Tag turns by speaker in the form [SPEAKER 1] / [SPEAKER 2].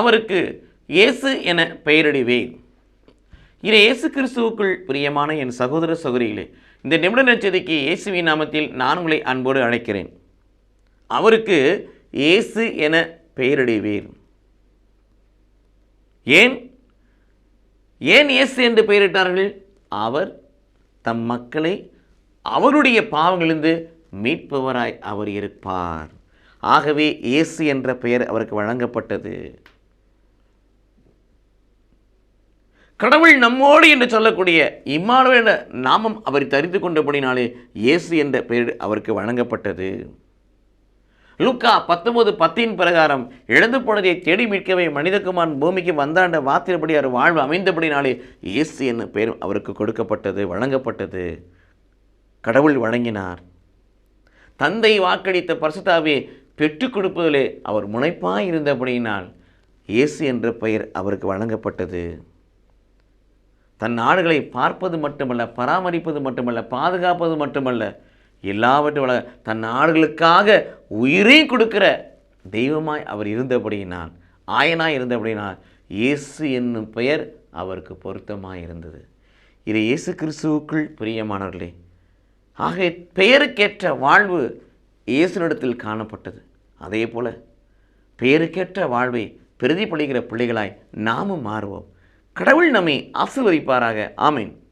[SPEAKER 1] அவருக்கு இயேசு என பெயரிடுவேன். இது இயேசு கிறிஸ்துவுக்குள் பிரியமான என் சகோதர சகோதரிகளே, இந்த நிமிட நற்செய்திக்கு இயேசுவின் நாமத்தில் நான் உங்களை அன்போடு அழைக்கிறேன். அவருக்கு இயேசு என பெயரிடுவீர். ஏன் இயேசு என்று பெயரிட்டார்கள்? அவர் தம் மக்களை அவருடைய பாவங்களிலிருந்து மீட்பவராய் அவர் இருப்பார். ஆகவே இயேசு என்ற பெயர் அவருக்கு வழங்கப்பட்டது. கடவுள் நம்மோடு என்று சொல்லக்கூடிய இம்மானுவேல் என்ற நாமம் அவர் தெரிந்து கொண்டபடினாலே இயேசு என்ற பெயர் அவருக்கு வழங்கப்பட்டது. லூக்கா 19:10 பிரகாரம் இழந்து போனதை தேடி மீட்கவே மனிதகுமாரன் பூமிக்கு வந்தாண்ட வார்த்தைப்படி அவர் வாழ்வு அமைந்தபடினாலே இயேசு என்ற பெயர் அவருக்கு கொடுக்கப்பட்டது, வழங்கப்பட்டது. கடவுள் வழங்கினார். தந்தை வாக்களித்த பரிசுத்த ஆவியை பெற்றுக் கொடுப்பதிலே அவர் முனைப்பாய் இருந்தபடியினால் இயேசு என்ற பெயர் அவருக்கு வழங்கப்பட்டது. தன் ஆடுகளை பார்ப்பது மட்டுமல்ல, பராமரிப்பது மட்டுமல்ல, பாதுகாப்பது மட்டுமல்ல, எல்லாவற்றும் தன் ஆடுகளுக்காக உயிரையும் கொடுக்கிற தெய்வமாய் அவர் இருந்தபடியினால், ஆயனாய் இருந்தபடியினால் இயேசு என்னும் பெயர் அவருக்கு பொருத்தமாய் இருந்தது. இது இயேசு கிறிஸ்துவுக்குள் பிரியமானவர்களே. ஆக பெயருக்கேற்ற வாழ்வு இயேசுனிடத்தில் காணப்பட்டது. அதே போல பெயருக்கேற்ற வாழ்வை பிரதிபலிக்கிற பிள்ளைகளாய் நாமும் மாறுவோம். கடவுள் நம்மை ஆசீர்வதிப்பாராக. ஆமென்.